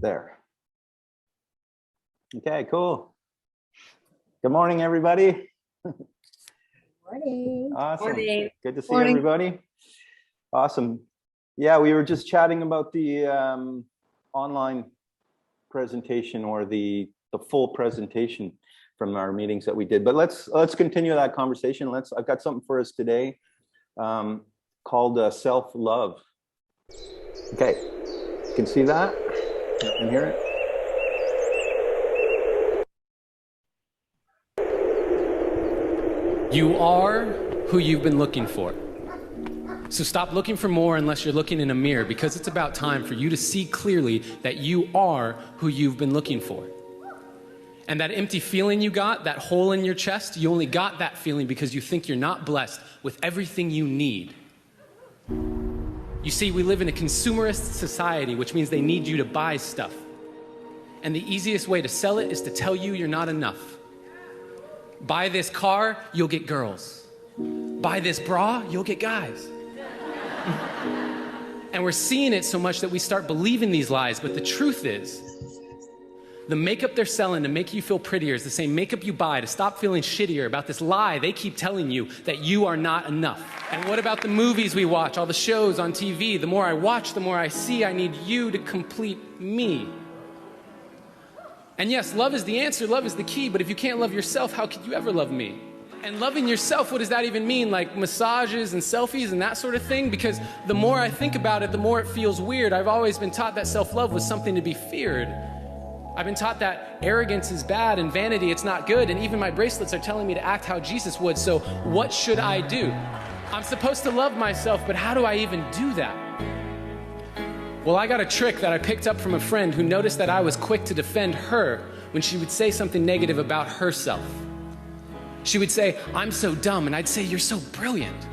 There. Okay, cool. Good morning, everybody. Morning. Awesome. Morning. Good to see everybody. Awesome. Yeah, we were just chatting about the online presentation, or the full presentation from our meetings that we did. But let's continue that conversation. I've got something for us today called self-love. Okay, you can see that and hear it. You are who you've been looking for. So stop looking for more unless you're looking in a mirror, because it's about time for you to see clearly that you are who you've been looking for. And that empty feeling you got, that hole in your chest, you only got that feeling because you think you're not blessed with everything you need. You see, we live in a consumerist society, which means they need you to buy stuff. And the easiest way to sell it is to tell you you're not enough. Buy this car, you'll get girls. Buy this bra, you'll get guys. And we're seeing it so much that we start believing these lies. But the truth is, the makeup they're selling to make you feel prettier is the same makeup you buy to stop feeling shittier about this lie they keep telling you that you are not enough. And what about the movies we watch, all the shows on TV? The more I watch, the more I see I need you to complete me. And yes, love is the answer, love is the key, but if you can't love yourself, how could you ever love me? And loving yourself, what does that even mean? Like massages and selfies and that sort of thing? Because the more I think about it, the more it feels weird. I've always been taught that self-love was something to be feared. I've been taught that arrogance is bad and vanity, it's not good, and even my bracelets are telling me to act how Jesus would, so what should I do? I'm supposed to love myself, but how do I even do that? Well, I got a trick that I picked up from a friend who noticed that I was quick to defend her when she would say something negative about herself. She would say, I'm so dumb, and I'd say, you're so brilliant.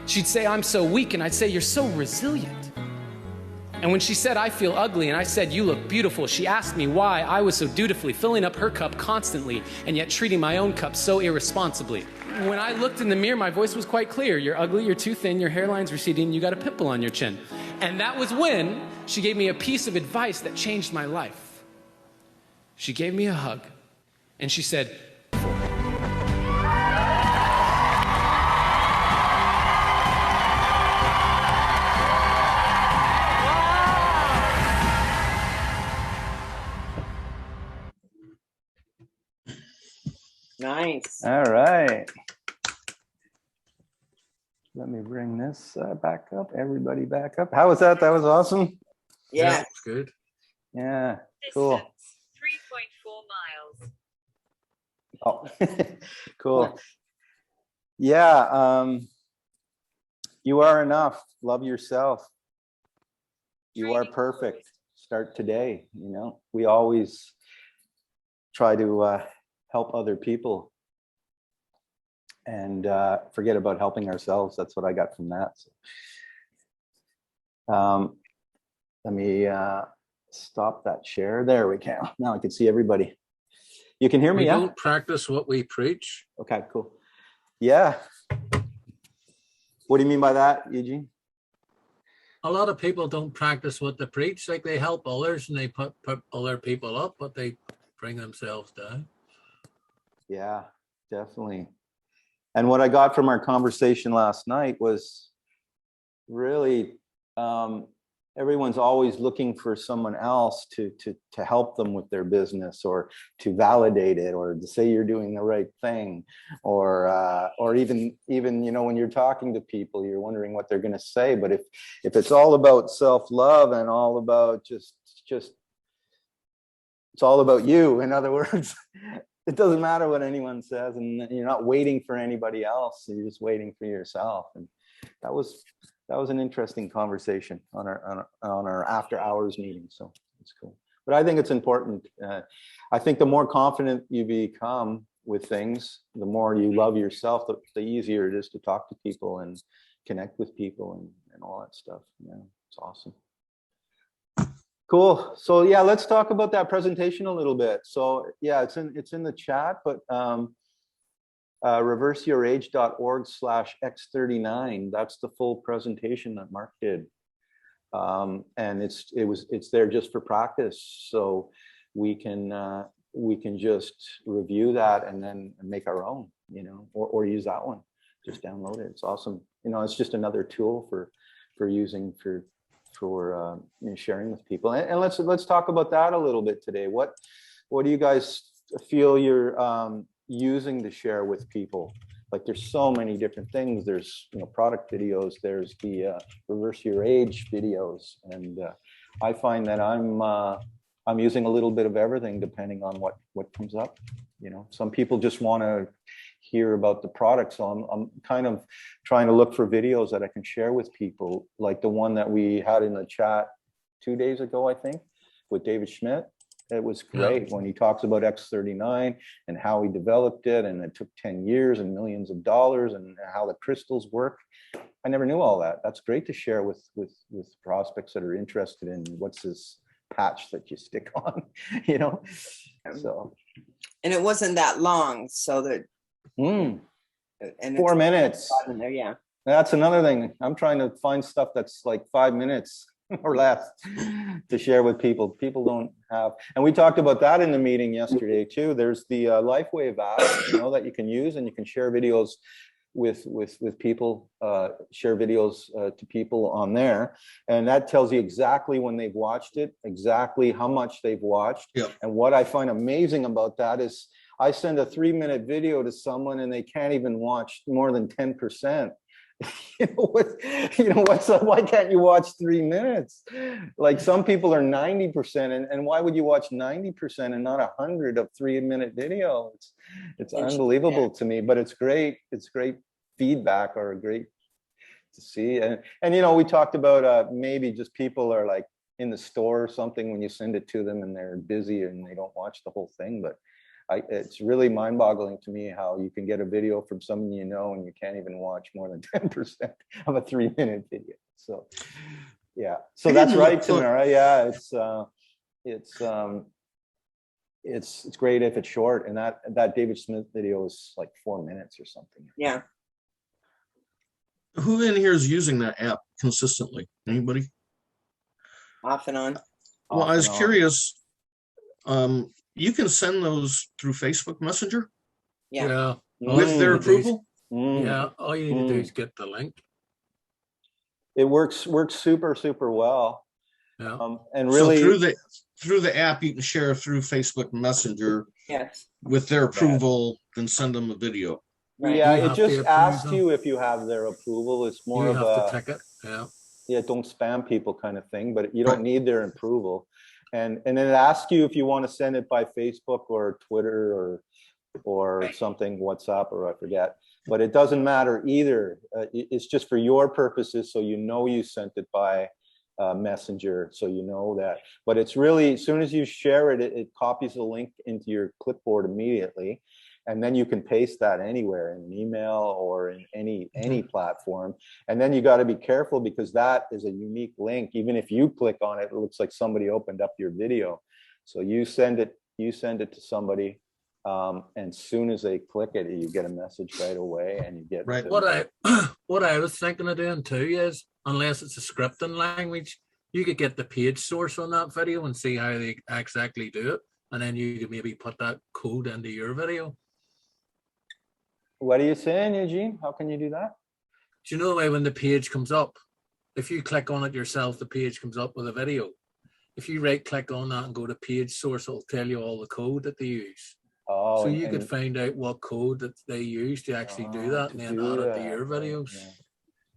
She'd say, I'm so weak, and I'd say, you're so resilient. And when she said, I feel ugly, and I said, you look beautiful, she asked me why I was so dutifully filling up her cup constantly and yet treating my own cup so irresponsibly. When I looked in the mirror, my voice was quite clear. You're ugly, you're too thin, your hairline's receding, you got a pimple on your chin. And that was when she gave me a piece of advice that changed my life. She gave me a hug, and she said, Nice. All right. Let me bring this back up. Everybody back up. How was that? That was awesome. Yeah. That's good. Yeah. Cool. 3.4 miles. Oh, cool. Yeah. You are enough. Love yourself. You are perfect. Start today. You know, we always try to help other people and forget about helping ourselves. That's what I got from that. So, let me stop that share. There we go. Now I can see everybody. You can hear me? We Yeah? don't practice what we preach. Okay, cool. Yeah. What do you mean by that, Eugene? A lot of people don't practice what they preach. Like they help others and they put other people up, but they bring themselves down. Yeah, definitely. And what I got from our conversation last night was really everyone's always looking for someone else to help them with their business, or to validate it, or to say you're doing the right thing, or even you know, when you're talking to people, you're wondering what they're going to say. But if it's all about self-love and all about just it's all about you, in other words, it doesn't matter what anyone says, and you're not waiting for anybody else. You're just waiting for yourself. And that was an interesting conversation on our after hours meeting. So it's cool. But I think it's important. I think the more confident you become with things, the more you love yourself, the easier it is to talk to people and connect with people and all that stuff. Yeah, it's awesome. Cool. So yeah, let's talk about that presentation a little bit. So yeah, it's in the chat, but reverseyourage.org/x39. That's the full presentation that Mark did. And it's there just for practice, so we can just review that and then make our own, or use that one. Just download it. It's awesome. It's just another tool for using for sharing with people. And let's talk about that a little bit today. What do you guys feel you're using to share with people? Like, there's so many different things. There's product videos. There's the reverse your age videos, and I find that I'm using a little bit of everything depending on what comes up. Some people just want to hear about the product, so I'm kind of trying to look for videos that I can share with people, like the one that we had in the chat 2 days ago, I think, with David Schmidt. It was great when he talks about X39 and how he developed it, and it took 10 years and millions of dollars, and how the crystals work. I never knew all that. That's great to share with prospects that are interested in what's this patch that you stick on, So. And it wasn't that long, so that. And 4 minutes. In there, yeah. That's another thing. I'm trying to find stuff that's like 5 minutes or less to share with people. People don't have, and we talked about that in the meeting yesterday too. There's the Lifewave app, that you can use, and you can share videos with people, share videos to people on there, and that tells you exactly when they've watched it, exactly how much they've watched. Yep. And what I find amazing about that is I send a 3-minute video to someone and they can't even watch more than 10%. Why can't you watch 3 minutes? Like, some people are 90%, and why would you watch 90% and not 100 of 3-minute video? It's unbelievable to me, but it's great. It's great feedback, or great to see. And we talked about maybe just people are like in the store or something when you send it to them and they're busy and they don't watch the whole thing, but it's really mind-boggling to me how you can get a video from someone and you can't even watch more than 10% of a 3-minute video. So, yeah. So that's right, Tamara. Yeah, it's great if it's short, and that David Smith video is like 4 minutes or something. Yeah. Who in here is using that app consistently? Anybody? Off and on. Well, I was curious. You can send those through Facebook Messenger? Yeah. With their approval? Yeah, all you need to do is get the link. It works super, super well. Yeah. And really, so through the app, you can share through Facebook Messenger. Yes. With their approval, then send them a video. Right. Yeah, it just asks you if you have their approval. It's more of a ticket. Yeah, don't spam people kind of thing, but you don't need their approval. And then it asks you if you want to send it by Facebook or Twitter or something, WhatsApp, or I forget. But it doesn't matter either. It's just for your purposes, so you sent it by Messenger, so you know that. But it's really, as soon as you share it, it copies the link into your clipboard immediately. And then you can paste that anywhere, in an email or in any platform. And then you got to be careful, because that is a unique link. Even if you click on it, it looks like somebody opened up your video. So you send it to somebody, and as soon as they click it, you get a message right away, and you get right. What I was thinking of doing too is, unless it's a scripting language, you could get the page source on that video and see how they exactly do it, and then you could maybe put that code into your video. What are you saying, Eugene? How can you do that? Do you know the way when the page comes up, if you click on it yourself, the page comes up with a video. If you right click on that and go to page source, it'll tell you all the code that they use. So you could find out what code that they use to actually do that, and then add it to your videos. Yeah.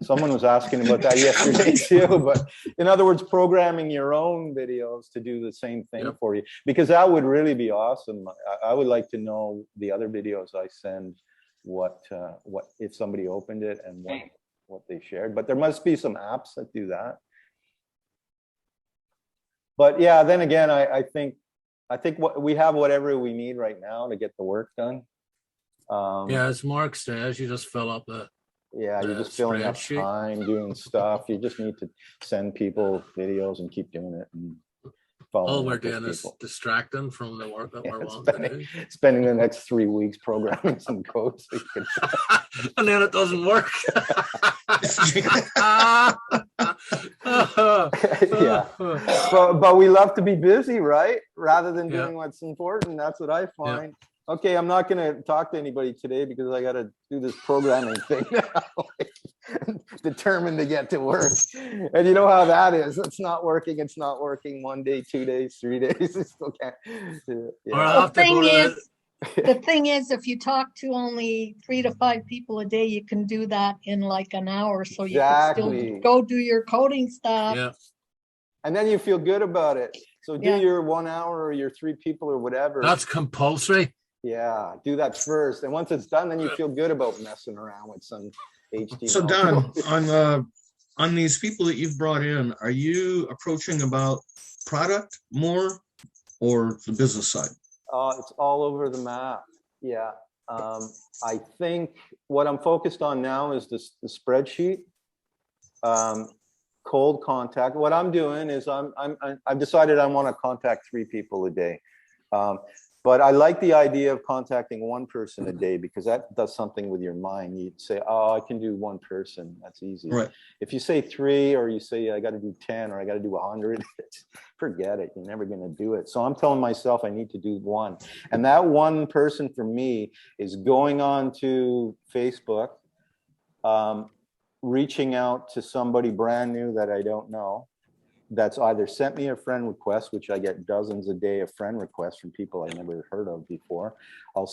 Someone was asking about that yesterday too, but in other words, programming your own videos to do the same thing for you, because that would really be awesome. I would like to know the other videos I send, what if somebody opened it and what they shared. But there must be some apps that do that. But yeah, then again, I think what we have, whatever we need right now to get the work done. Yeah, as Mark says, you just fill up you're just filling up time doing stuff. You just need to send people videos and keep doing it. And all we're doing is distracting from the work that we're wanting to do. Spending the next 3 weeks programming some code. So and then it doesn't work. Yeah, but we love to be busy, right? Rather than doing what's important. That's what I find. Okay, I'm not going to talk to anybody today because I got to do this programming thing now. Determined to get to work, and you know how that is. It's not working. It's not working. 1 day, 2 days, 3 days. It still can't. Yeah. The thing is, if you talk to only 3 to 5 people a day, you can do that in like an hour. So you can still go do your coding stuff. Yeah. And then you feel good about it. So do your 1 hour or your 3 people or whatever. That's compulsory. Yeah, do that first. And once it's done, then you feel good about messing around with some HTML. So Don, on these people that you've brought in, are you approaching about product more or the business side? It's all over the map. Yeah. I think what I'm focused on now is the spreadsheet, cold contact. What I'm doing is I've decided I want to contact 3 people a day. But I like the idea of contacting 1 person a day because that does something with your mind. You say, oh, I can do 1 person. That's easy. Right. If you say 3 or you say I got to do 10 or I got to do 100, forget it. You're never going to do it. So I'm telling myself I need to do 1. And that 1 person for me is going on to Facebook, reaching out to somebody brand new that I don't know. That's either sent me a friend request, which I get dozens a day of friend requests from people I never heard of before. I'll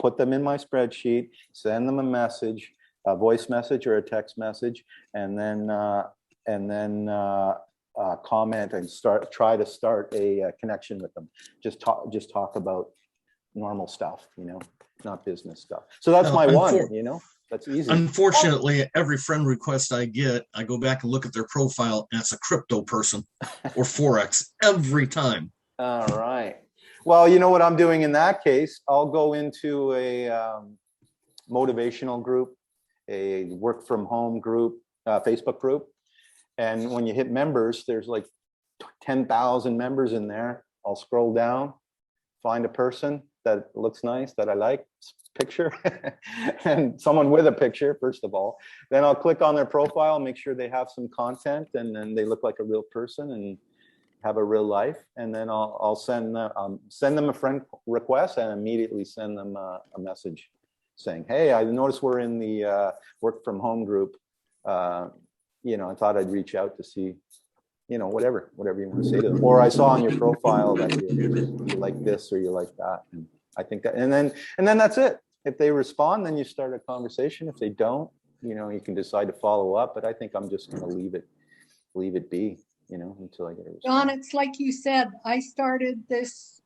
put them in my spreadsheet, send them a message, a voice message or a text message, and then comment and try to start a connection with them. Just talk about normal stuff, not business stuff. So that's my 1, That's easy. Unfortunately, every friend request I get, I go back and look at their profile, and it's a crypto person or Forex every time. All right. Well, you know what I'm doing in that case? I'll go into a motivational group, a work from home group, Facebook group. And when you hit members, there's like 10,000 members in there. I'll scroll down, find a person that looks nice, that I like, picture, and someone with a picture, first of all. Then I'll click on their profile, make sure they have some content, and then they look like a real person and have a real life. And then I'll send them a friend request and immediately send them a message saying, hey, I noticed we're in the work from home group. I thought I'd reach out to see, whatever you want to say to them. Or I saw on your profile that you like this or you like that. And I think that, and then that's it. If they respond, then you start a conversation. If they don't, you can decide to follow up. But I think I'm just going to leave it be, until I get a response. John, it's like you said, I started this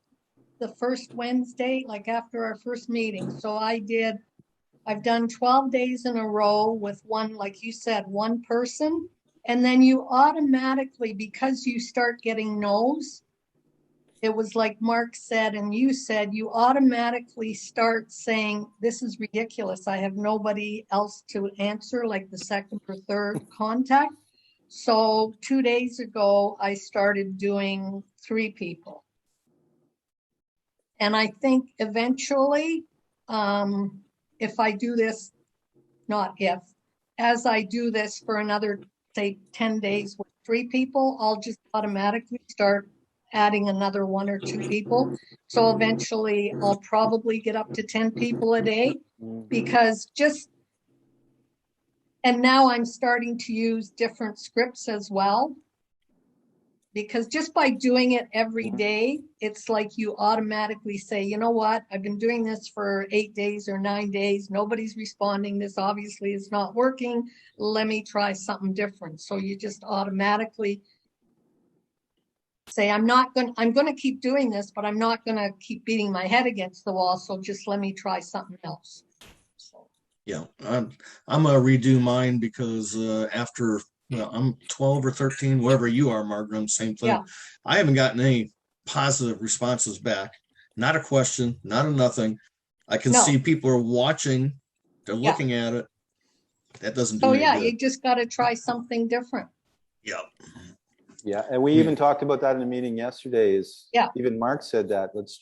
the first Wednesday, like after our first meeting. So I've done 12 days in a row with 1, like you said, 1 person. And then you automatically, because you start getting no's, it was like Mark said, and you said, you automatically start saying, this is ridiculous. I have nobody else to answer, like the second or third contact. So 2 days ago, I started doing 3 people. And I think eventually, if I do this, as I do this for another, say, 10 days with 3 people, I'll just automatically start adding another 1 or 2 people. So eventually I'll probably get up to 10 people a day because and now I'm starting to use different scripts as well, because just by doing it every day, it's like you automatically say, you know what, I've been doing this for 8 days or 9 days. Nobody's responding. This obviously is not working. Let me try something different. So you just automatically say, I'm going to keep doing this, but I'm not going to keep beating my head against the wall. So just let me try something else. So. Yeah, I'm going to redo mine because after I'm 12 or 13, wherever you are, Margret, same thing. Yeah. I haven't gotten any positive responses back. Not a question, not a nothing. I can see people are watching. They're looking at it. That doesn't do anything. You just got to try something different. Yeah. Yeah, and we even talked about that in the meeting yesterday. Even Mark said that let's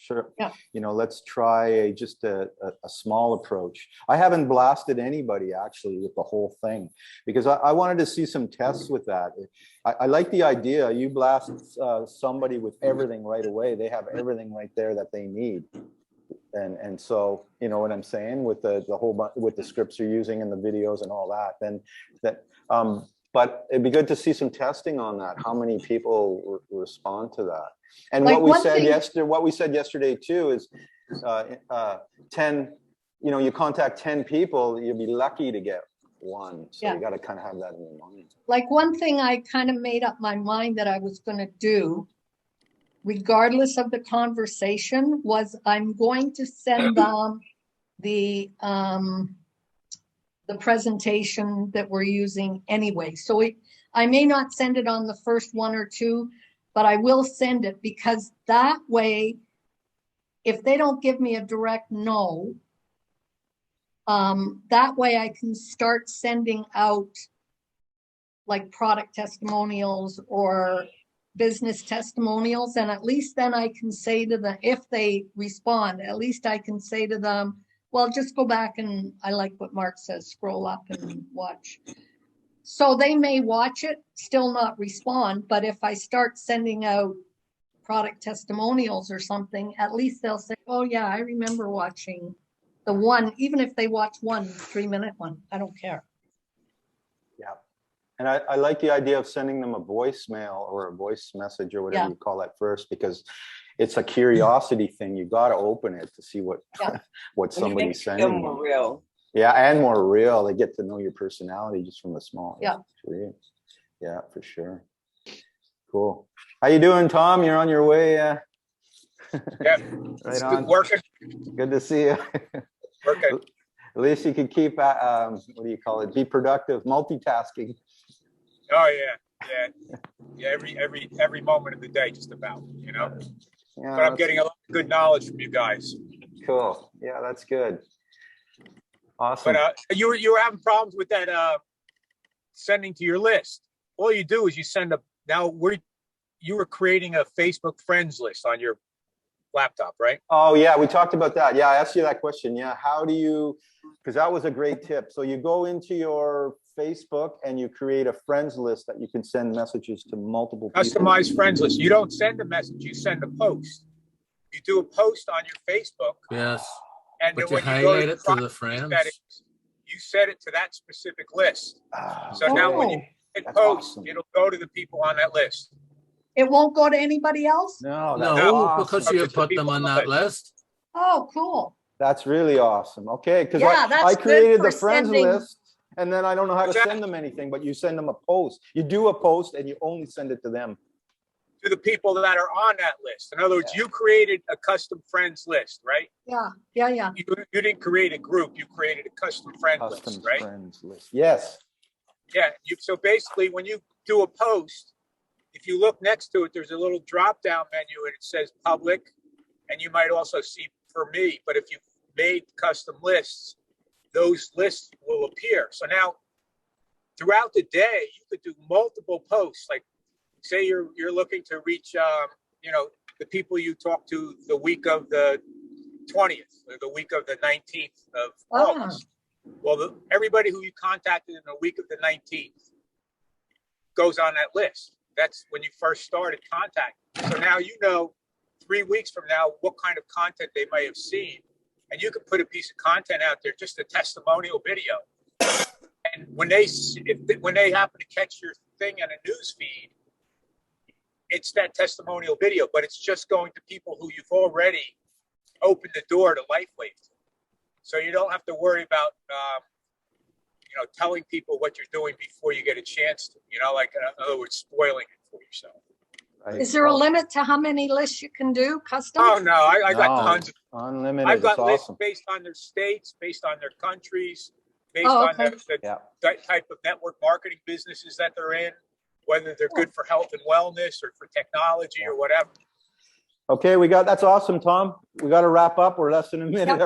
try just a small approach. I haven't blasted anybody actually with the whole thing because I wanted to see some tests with that. I like the idea. You blast somebody with everything right away. They have everything right there that they need. And so, you know what I'm saying, with the whole with the scripts you're using and the videos and all that, then but it'd be good to see some testing on that. How many people respond to that? And like what we said yesterday too is 10, you know, you contact 10 people, you'll be lucky to get one. So you got to kind of have that in your mind. Like one thing I kind of made up my mind that I was going to do, regardless of the conversation, was I'm going to send them the presentation that we're using anyway. So I may not send it on the first one or two, but I will send it because that way, if they don't give me a direct no, that way I can start sending out like product testimonials or business testimonials. And at least then I can say to them, if they respond, at least I can say to them, well, just go back and I like what Mark says, scroll up and watch. So they may watch it, still not respond. But if I start sending out product testimonials or something, at least they'll say, oh yeah, I remember watching the one, even if they watch 1 3-minute one, I don't care. Yeah. And I like the idea of sending them a voicemail or a voice message or whatever you call that first, because it's a curiosity thing. You got to open it to see what somebody's sending. More real. Yeah, and more real. They get to know your personality just from the small. Yeah. Yeah, for sure. Cool. How you doing, Tom? You're on your way. Yeah. Right on. Working. Good to see you. Working. At least you can keep, what do you call it? Be productive, multitasking. Oh yeah. Every moment of the day, just about, you know. Yeah, but I'm getting a lot of good knowledge from you guys. Cool. Yeah, that's good. Awesome. But you were having problems with that sending to your list. All you do is you send you were creating a Facebook friends list on your laptop, right? Oh yeah, we talked about that. Yeah, I asked you that question. Yeah, how do you, because that was a great tip. So you go into your Facebook and you create a friends list that you can send messages to multiple people. Customized friends list. You don't send a message, you send a post. You do a post on your Facebook. Yes. And but then you when highlight you it to the friends. You set it to that specific list. So now when you hit post, it'll go to the people on that list. It won't go to anybody else? No, because you have put them on that list. Oh, cool. That's really awesome. Okay, because I created the friends list, and then I don't know how to send them anything, but you send them a post. You do a post, and you only send it to them. To the people that are on that list. In other words, you created a custom friends list, right? Yeah. You didn't create a group. You created a custom friend list, right? Friends list. Yes. Yeah. So basically, when you do a post, if you look next to it, there's a little drop-down menu, and it says public, and you might also see for me. But if you made custom lists, those lists will appear. So now, throughout the day, you could do multiple posts. Like, say you're looking to reach, the people you talk to the week of the 20th or the week of the 19th of August. Well, everybody who you contacted in the week of the 19th goes on that list. That's when you first started contacting. So now you know 3 weeks from now what kind of content they may have seen. And you can put a piece of content out there, just a testimonial video. And when they happen to catch your thing on a news feed, it's that testimonial video, but it's just going to people who you've already opened the door to Lifewave. So you don't have to worry about, telling people what you're doing before you get a chance to, in other words, spoiling it for yourself. Right. Is there a limit to how many lists you can do custom? Oh, no, I got tons. Unlimited. I've got lists awesome. based on their states, based on their countries, based on the type of network marketing businesses that they're in, whether they're good for health and wellness or for technology or whatever. Okay, that's awesome, Tom. We got to wrap up. We're less than a minute already.